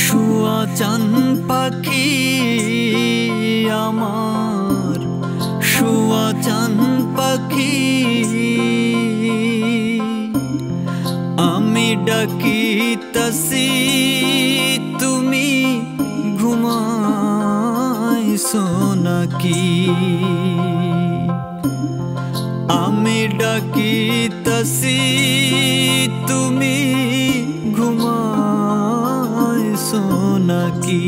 শুয়া চান পাখি আমার, শুয়া চান পাখি, আমি ডাকিতাছি তুমি ঘুমাইছো নাকি? আমি ডাকিতাছি তুমি ঘুমাইছো নাকি?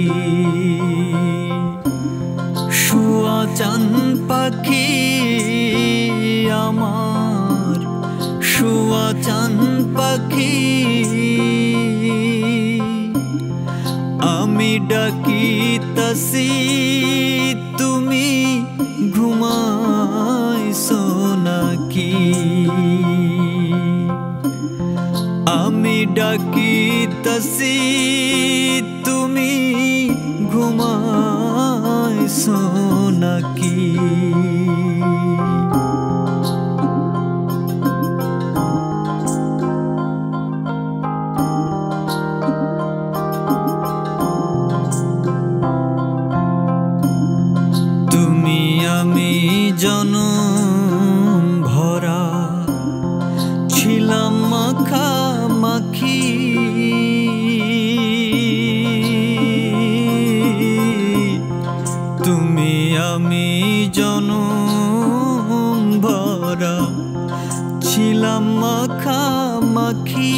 শুয়া চান পাখি আমার, শুয়া চান পাখি, আমি ডাকিতাছি তুমি ঘুমাইছো নাকি? আমি ডাকিতাছি তুমি ঘুমাইছো নাকি? তুমি আমি জনম ভরা ছিলাম মাখামাখি, তুমি আমি জনম ভরা ছিলাম মাখামাখি,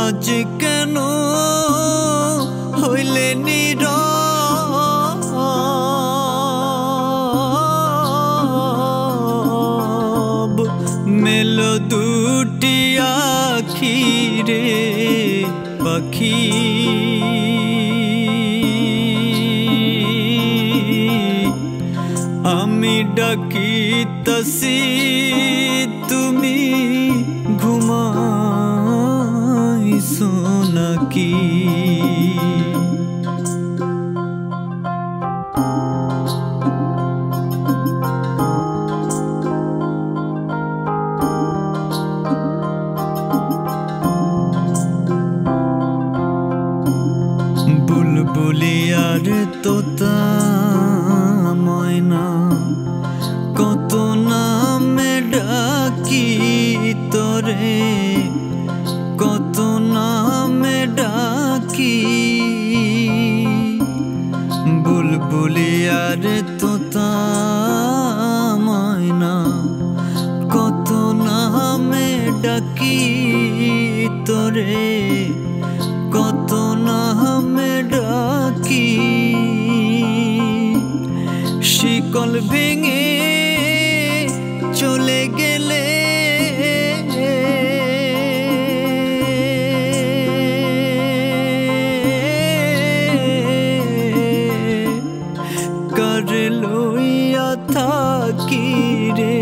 আজ কেন হইলে নীরব? মেলো দুটি আখি রে পাখি, আমি ডাকিতাছি তুমি ঘুমাইছো নাকি? বুলবুলি আর তোতা ময়না কত নামে ডাকি তোরে, কত নামে ডাকি। বুলবুলি আর তোতা ময়না কত নামে ডাকি তোরে, কত নামে ডাকি। শিকল ভেঙে চলে গেলে কার লইয়া থাকি রে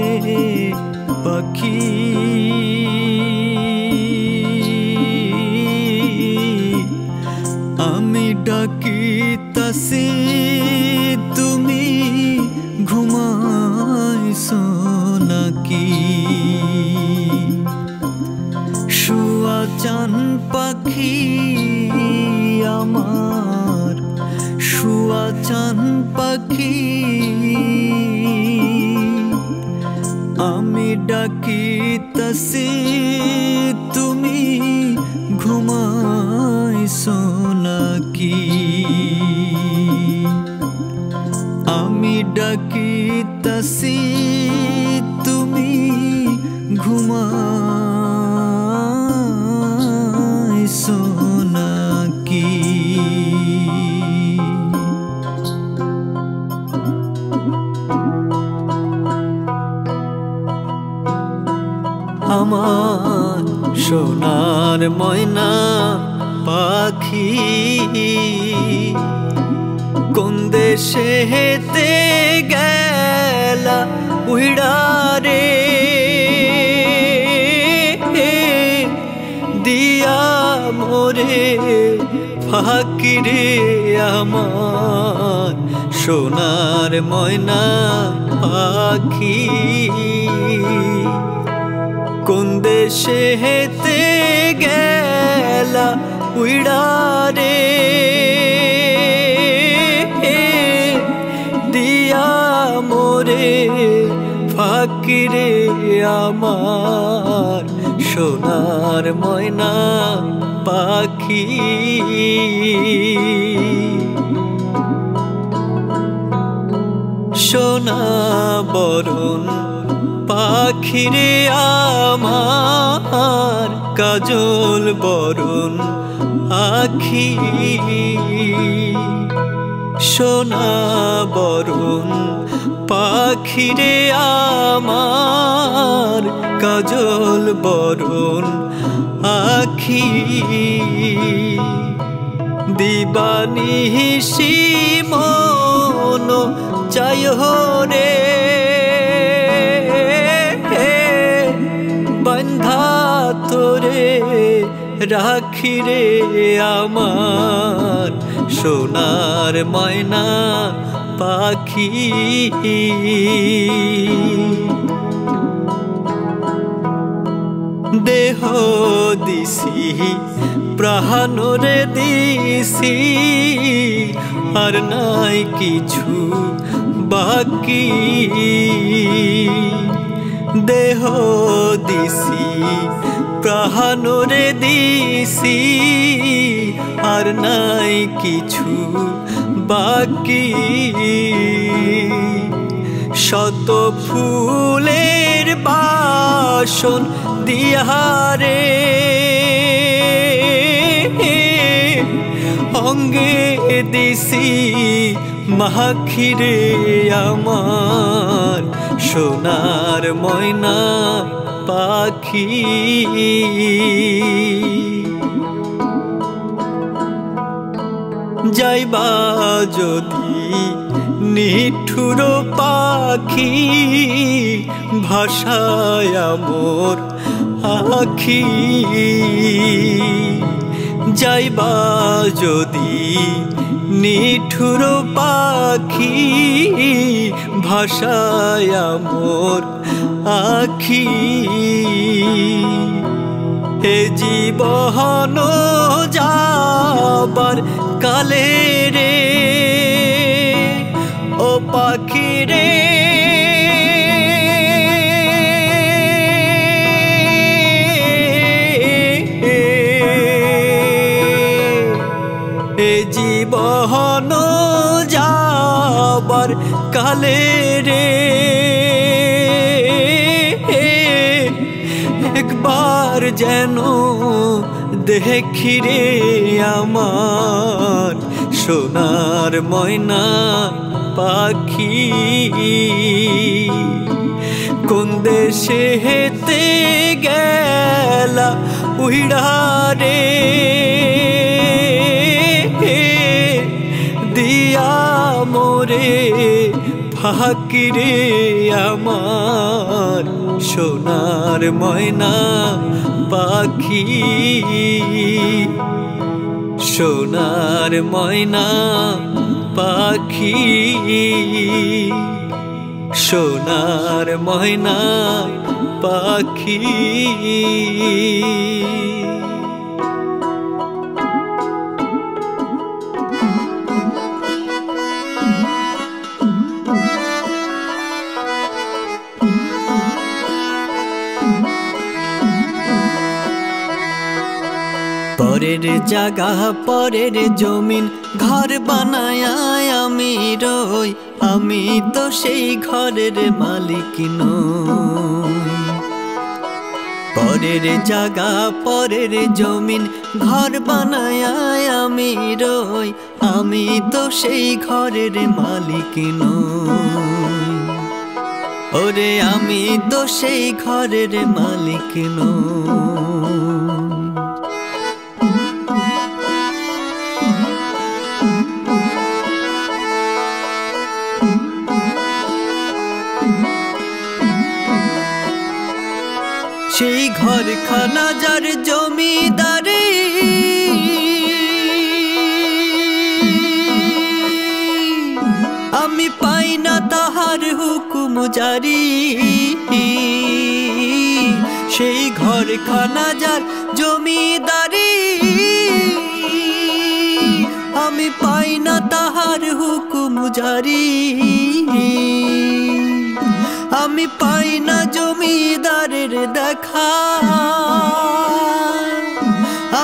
পাখি। আমি ডাকিতাছি তুমি ঘুমাইছো নাকি? শুয়া চান পাখি আমার, শুয়া চান পাখি, আমি ডাকিতাছি তুমি ঘুমাইছো নাকি? আমি ডাকিতাছি তুমি ঘুমাইছো নাকি? আমার সোনার ময়না পাখি কোন দেশে হেতে গেলা উড়া রে, দিয়া মোরে ফাঁকি রে আমার সোনার ময়না পাখি কোন দেশে হেতে গেলা উইড়া রে দিয়া মোরে ফাঁকি রে আমার সোনার ময়না পাখি সোনা বরণ পাখি রে আমার কাজল বরণ আখি সোনা বরণ পাখি রে আমার কাজল বরণ আখি দিবানিশি মন চায় রে বন্ধা তোরে রাখি রে আমার সোনার ময়না পাখি দেহ দিছি প্রাণরে দিছি আর নাই কিছু বাকি দেহ দিছি প্রাণরে দিছি আর নাই কিছু বাকি শত ফুলের বাসন দিয়ারে অঙ্গে দিছি মাখিরে আমার সোনার ময়না পাখি যাইবা যদি নিঠুর পাখি ভাষায় মোর আখি যাইবা যদি নিঠুর পাখি ভাষায় মোর আখি এ জীবন যাবার কালে রে ও পাখি রে এ জীবন যাবার কালে রে একবার যেন দেখি রে আমার সোনার ময়না পাখি কোন দেশে হেতে গেলা উইড়া রে দিয়া মোরে ফাঁকি রে আমার সোনার ময়না পাখি সোনার ময়না পাখি সোনার ময়না পাখি পরের জায়গা পরের জমিন ঘর বানায় আমি রই আমি তো সেই ঘরের মালিক নই পরের জায়গা পরের জমিন ঘর বানায় আমি রই আমি তো সেই ঘরের মালিক নই ওরে আমি তো সেই ঘরের মালিক নই সেই ঘরখানা যার জমিদারি আমি পাই না তাহার হুকুম হুকুম জারি, সেই ঘরখানা যার জমিদারি, আমি পাই না তাহার হুকুম জারি, আমি পাই না জমিদারের দেখা,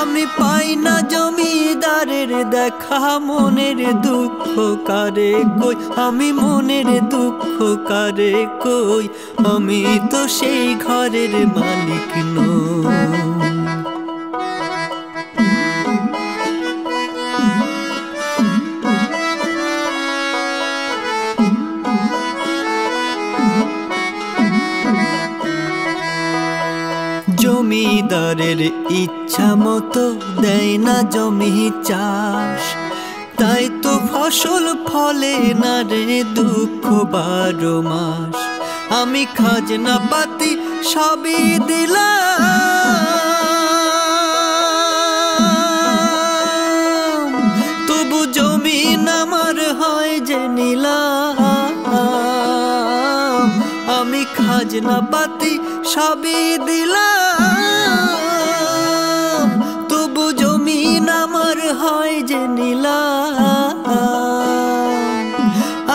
আমি পাই না জমিদারের দেখা, মনের দুঃখ কারে কই, আমি মনের দুঃখ কারে কই, আমি তো সেই ঘরের মালিক নই। জমিদারের ইচ্ছা মতো দেয় না জমি চাষ, তাই তো ফসল ফলে না রে দুঃখ 12 মাস। আমি খাজনা পাতি সবই দিলাম, তবু জমিন আমার হয় যে নিলাম, আমি খাজনা পাতি সবই দিলাম, তবু জমিন আমার হয় যে নিলাম।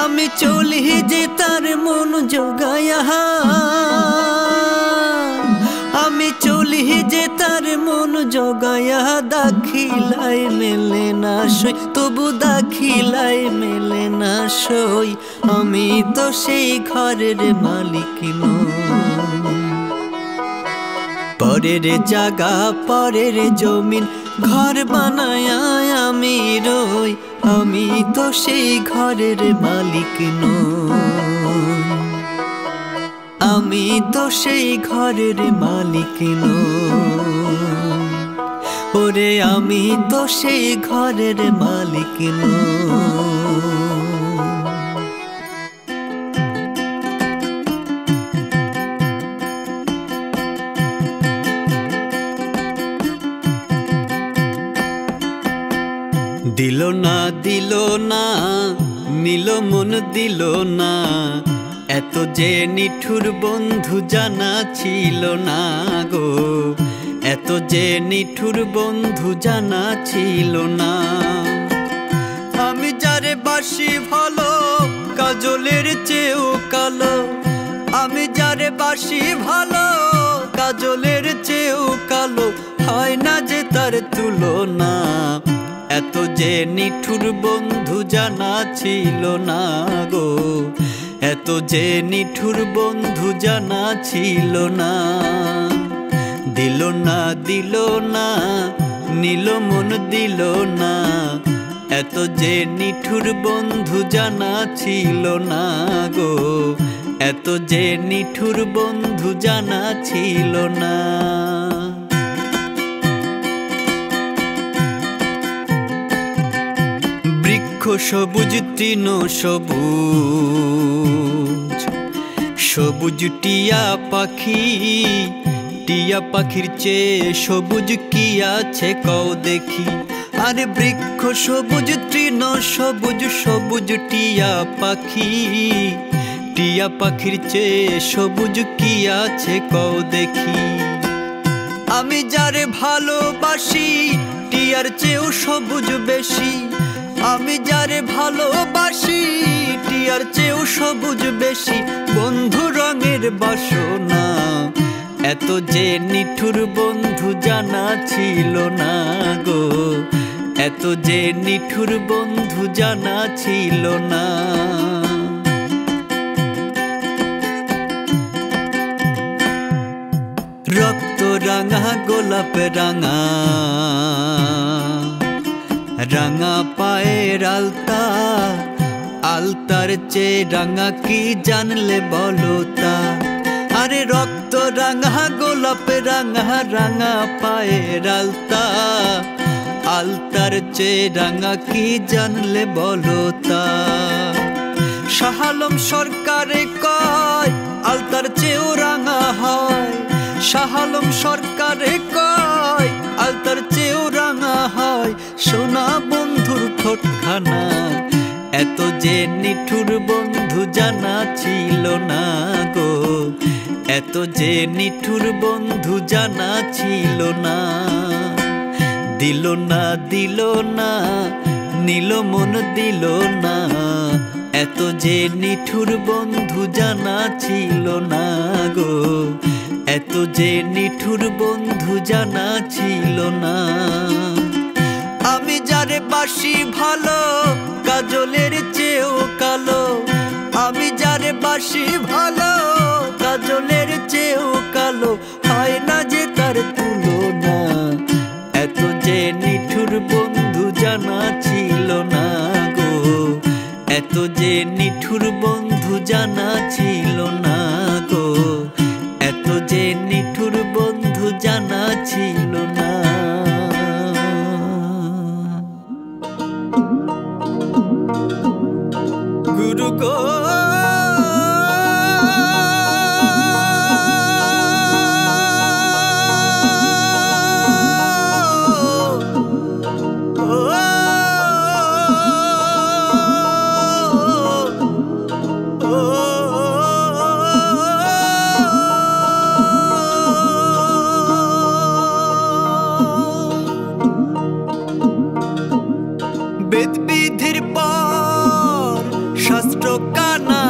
আমি চলি যে তার মন জোগায়া, আমি চলি যে তার মন জোগায়া, দাখিলায় মেলে না সই, তবু দাখিলায় মেলে না সই, আমি তো সেই ঘরের মালিক নই। পরের জায়গা পরের জমিন ঘর বানায় আমি রই, আমি তো সেই ঘরের মালিক নই, আমি তো সেই ঘরের মালিক নই, ওরে আমি তো সেই ঘরের মালিক নই। দিল না দিল না নিল মন দিল না, এত যে নিঠুর বন্ধু জানা ছিল না গো, এত যে নিঠুর বন্ধু জানা ছিল না। আমি যারে বাসি ভালো কাজলের চেয়েও কালো, আমি যারে বাসি ভালো কাজলের চেয়েও কালো, হয় না যে তার তুলনা, এত যে নিঠুর বন্ধু জানা ছিল না গো, এত যে নিঠুর বন্ধু জানা ছিল না। দিল না দিল না নিল মন দিল না, এত যে নিঠুর বন্ধু জানা ছিল না গো, এত যে নিঠুর বন্ধু জানা ছিল না। বৃক্ষ সবুজ তৃণ সবুজ, সবুজ টিয়া পাখি, টিয়া পাখির চেয়ে সবুজ কি আছে কও দেখি। আরে বৃক্ষ সবুজ তৃণ সবুজ, সবুজ টিয়া পাখি, টিয়া পাখির চেয়ে সবুজ কি আছে কও দেখি। আমি যারে ভালোবাসি টিয়ার চেয়েও সবুজ বেশি, আমি যারে ভালোবাসি টিয়ার চেয়েও সবুজ বেশি, বন্ধু রঙের বাসনা, এত যে নিঠুর বন্ধু জানা ছিল না গো, এত যে নিঠুর বন্ধু জানা ছিল না। রক্ত রাঙা গোলাপ রাঙা, রাঙা পায়ের আলতা, আলতার চেয়ে রাঙা কি জানলে বলো তা। আরে রক্ত রাঙা গোলাপ রাঙা, রাঙা পায়ের আলতা, আলতার চেয়ে রাঙা কি জানলে বলো তা। শাহ আলম সরকারে কয় আলতার চেয়েও রাঙা হয়, শাহ আলম সরকারে কয় আলতার চেয়েও রাঙা হয়, সোনা বন্ধুর ঠোঁটখানা, এত যে নিঠুর বন্ধু জানা ছিল না গো, এত যে নিঠুর বন্ধু জানা ছিল না। দিল না দিল না, নিল মন দিল না, এত যে নিঠুর বন্ধু জানা ছিল না গো, এত যে নিঠুর বন্ধু জানা ছিল না। আমি যারে বাসি ভালো, কাজলের চেয়েও কালো, আমি যারে বাসি ভালো, কাজলের চেয়েও কালো, হয় না যে তার তুলনা। এত যে নিঠুর বন্ধু জানা ছিল না গো, এত যে নিঠুর বন্ধু জানা ছিল না গো, এত যে নিঠুর বন্ধু জানা ছিল না। গুরু গো বেদ বিধির পর শাস্ত্র কানা,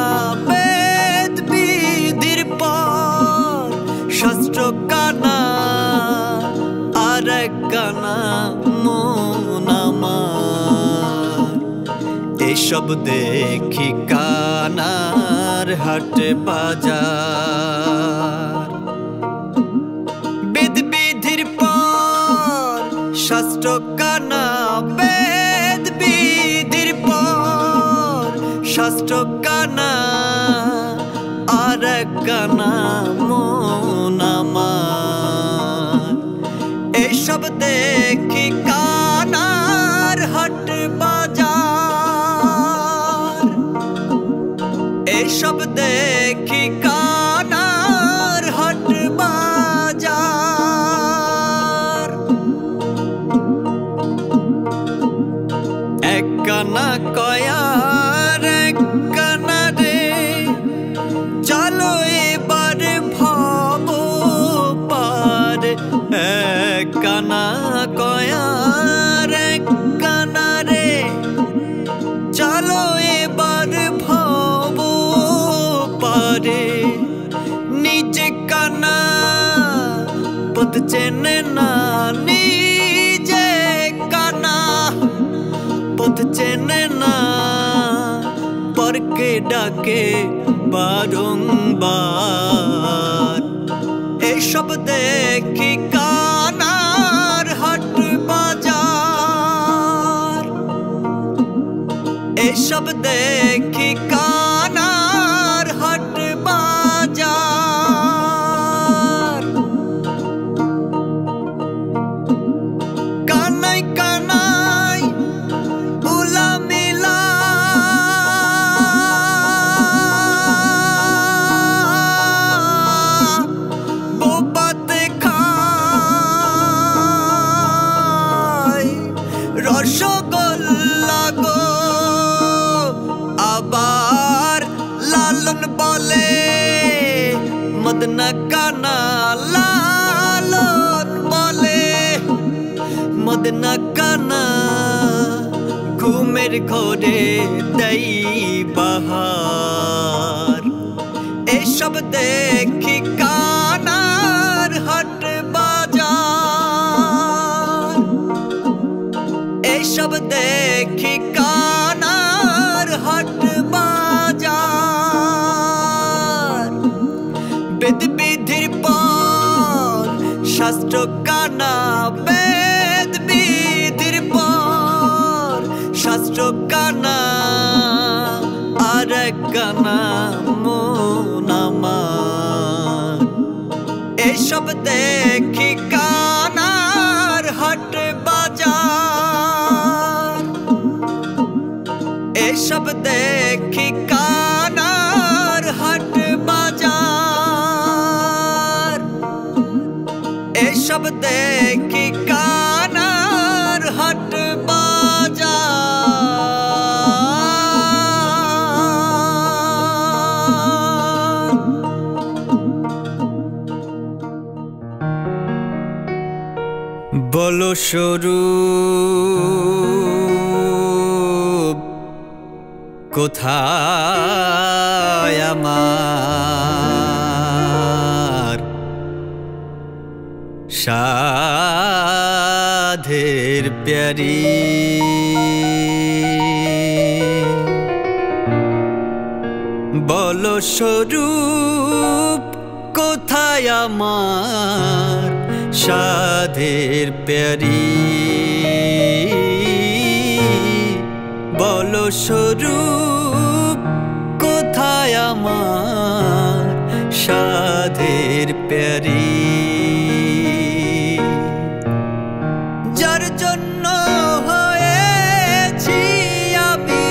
বেদ বিধির পর শাস্ত্র কানা, আর এক কানা মন আমার। এসব দেখি কানার হাট বাজার। বেদ বিধির পর শাস্ত্র কানা, বেদ বিধির পর শাস্ত্র কানা, আর এক কানা মন আমার। এসব দেখি কানার হাট বাজার, এসব দেখি কানার হাট বাজার। এক কানা কয়ার এক কানা রে, চলো এবার ভব পার। এক কানা কয়ার এক কানা রে, চলো এবার ভব পারে। নিজে কানা পথ চেনে না, নিজে কানা পথ চেনে না, পরকে ডাকে বারংবার। এসব দেখি কানার হাট বাজার, এসব দেখি কানার হাট বাজার। কানাই কানাই উলা মিলা, বোবাতে খায় রসগোল্লা গো। আবার লালন বলে মদনা কানা, লালন বলে মদনা কানা, ঘুমের ঘোরে দেই বাহার। এসব দেখি কানার হাট বাজার, এসব দেখি কানার হাট বাজার। বেদ বিধির পর শাস্ত্র কানা, বেদ বিধির পর শাস্ত্র কানা, আর এক কানা মন আমার। এসব দেখি কানার হাট বাজার, এসব দেখি কানার হাট বাজার, এসব দেখি কানার হাট বাজার। বলো স্বরূপ কোথায় আমার সাধের প্যারি বলো স্বরূপ কোথায় আমার সাধের প্যারি বলো স্বরূপ কোথায় আমার সাধের প্যারি যার জন্য হয়েছি আমি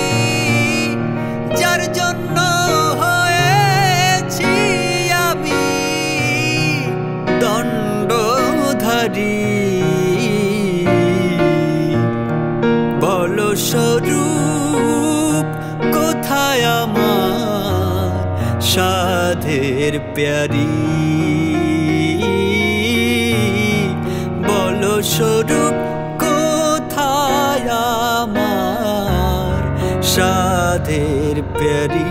যার জন্য হয়েছি আমি দণ্ডধারী বলো স্বরূপ কোথায় আমার সাধের প্যারি বলো স্বরূপ কোথায় আমার সাধের প্যারি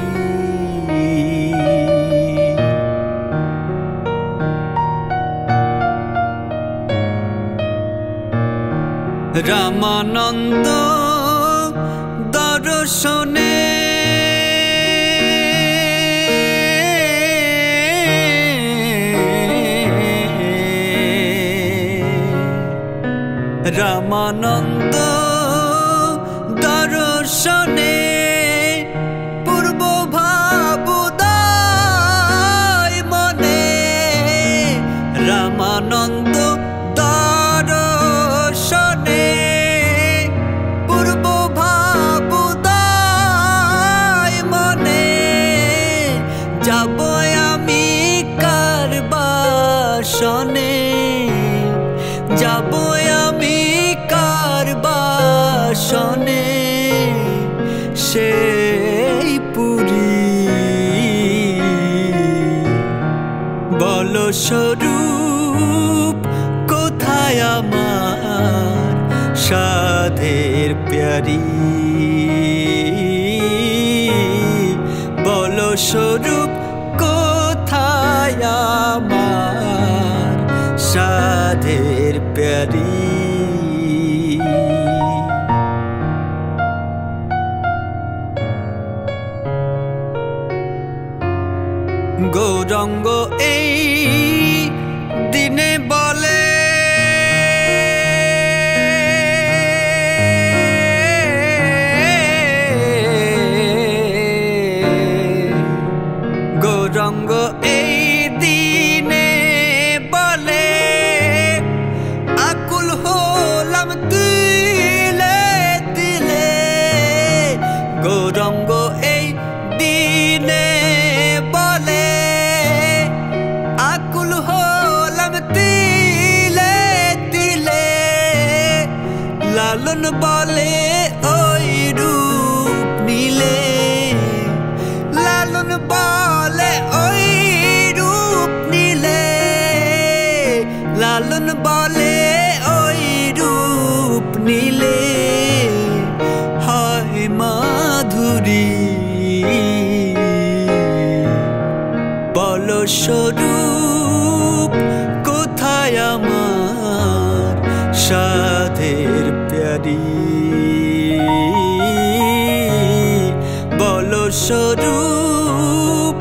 রামানন্দ দর্শনে রামানন্দ দর্শনে পূর্ব ভাবুদয় মনে রামানন্দ দর্শনে পূর্ব ভাবুদয় মনে যাব আমি কার বাসনে যাব আমি কার বাসনে সেই পুরী বলো স্বরূপ কোথায় আমার সাধের প্যারি বলো স্বরূপ কোথায় আমার সাধের প্যারি গৌরাঙ্গ এই দিনে বলে গৌরাঙ্গ এই দিনে বলে আকুল হলাম দিলে দিলে গৌরাঙ্গ এই দিনে বলে আকুল হলাম দিলে দিলে লালন বলে ওই রূপ নিলে লালন বলে ওই রূপ নিলে লালন বলে ওই রূপ নিলে হয় মাধুরী বলো স্বরূপ কোথায় আমার সাধের প্যারি বলো স্বরূপ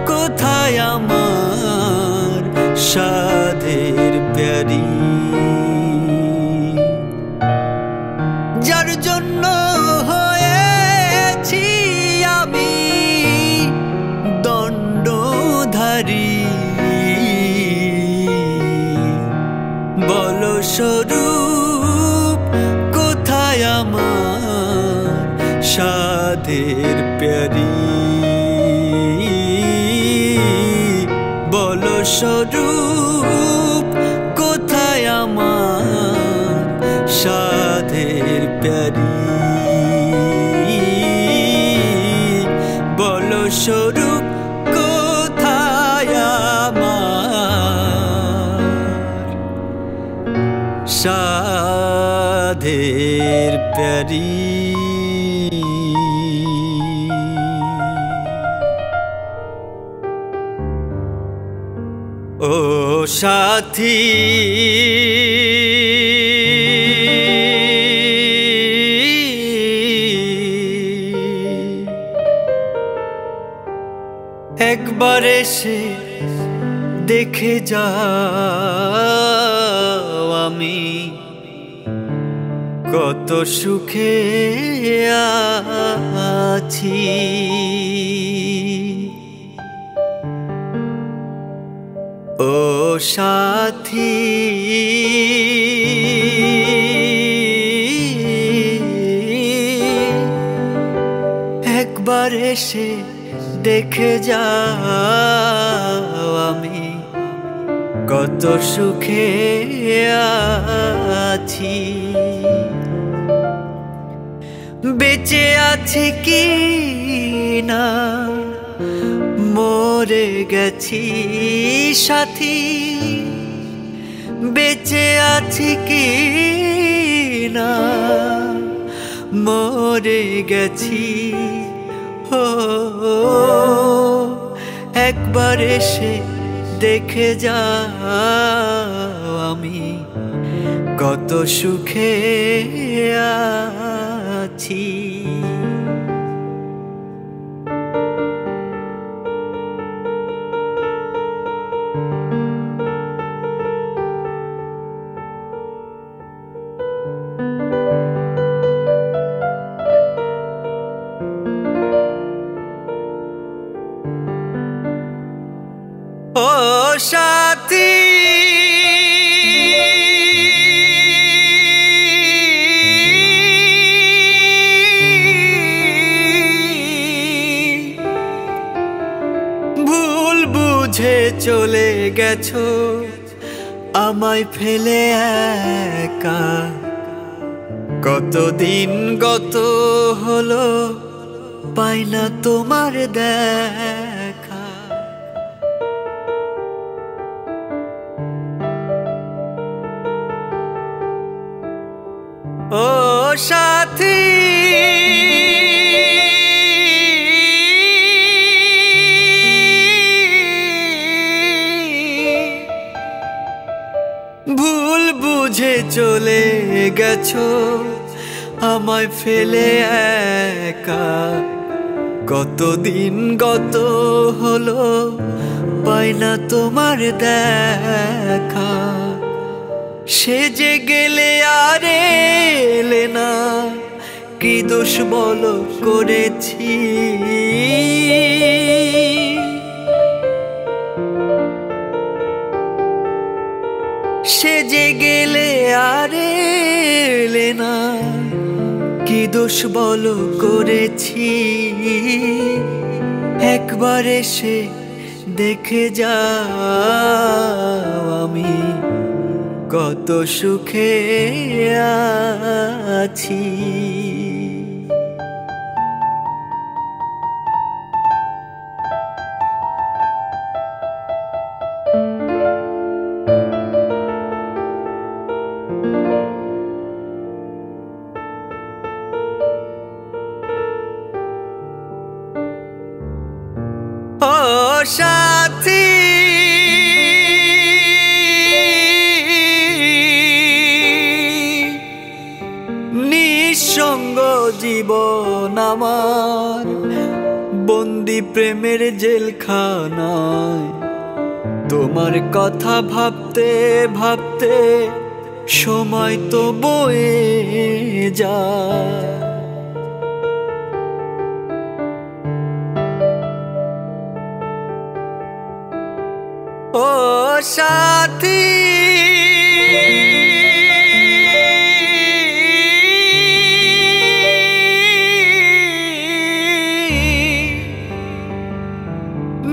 কোথায় আমার সাধের প্যারি যার জন্য হয়েছি আমি দণ্ডধারী বলো স্বরূপ কোথায় আমার সাধের প্যারি বলো স্বরূপ কোথায় আমার সাধের প্যারি বলো স্বরূপ কোথায় আমার प्यारी ओ साथी एक बार एसे देखे जाओ आमी কত সুখে আছি ও সাথী একবার এসে দেখে যাও আমি কত সুখে আছি বেঁচে আছি কি না মরে গেছি সাথী বেঁচে আছি কি না মরে গেছি ও একবার এসে দেখে যাও আমি কত সুখে আছি ও সাথী ভুল বুঝে চলে গেছো আমায় ফেলে একা কতদিন গত হলো পাই না তোমার দেখা ও সাথী ভুল বুঝে চলে গেছো আমায় ফেলে একা কতদিন গত হলো পাই না তোমার দেখা সে যে গেলে আর এলে না কি দোষ বলো করেছি সে যে গেলে আর এলে না কি দোষ বলো করেছি একবার এসে দেখে যাও আমি কত সুখে আছি ও সাথী নিঃসঙ্গ জীবন আমার বন্দি প্রেমের জেলখানায় তোমার কথা ভাবতে ভাবতে সময় তো বয়ে যায় ও সাথী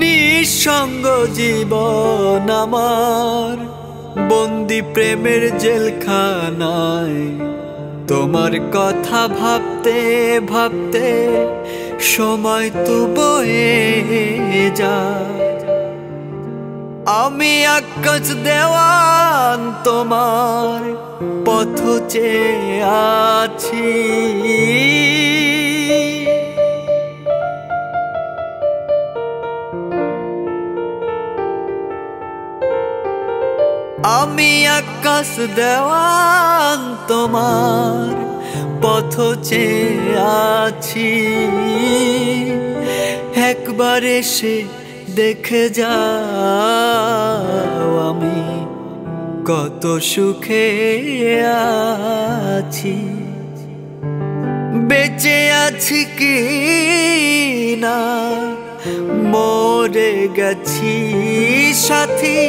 নিঃসঙ্গ জীবন আমার বন্দি প্রেমের জেলখানায় তোমার কথা ভাবতে ভাবতে সময় তো বয়ে যায় আমি আকাশ দেওয়া তোমার পথ চেয়ে আছি। আমি আকাশ দেওয়ান তোমার পথ চেয়ে আছি। একবার এসে দেখে যাও আমি কত সুখে আছি। বেঁচে আছি কি না মরে গেছি সাথী,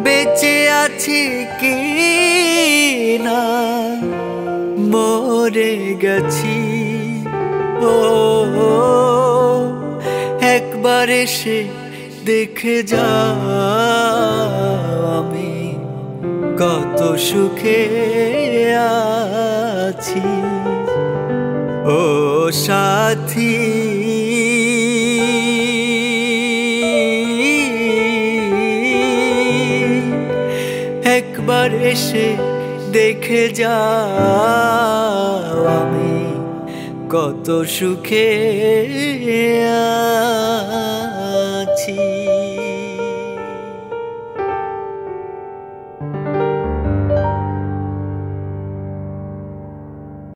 বেঁচে আছি কি না মরে গেছি। ও একবার এসে দেখে যাও আমি কত সুখে আছি। ও সাথী একবার এসে দেখে যাও আমি কত সুখে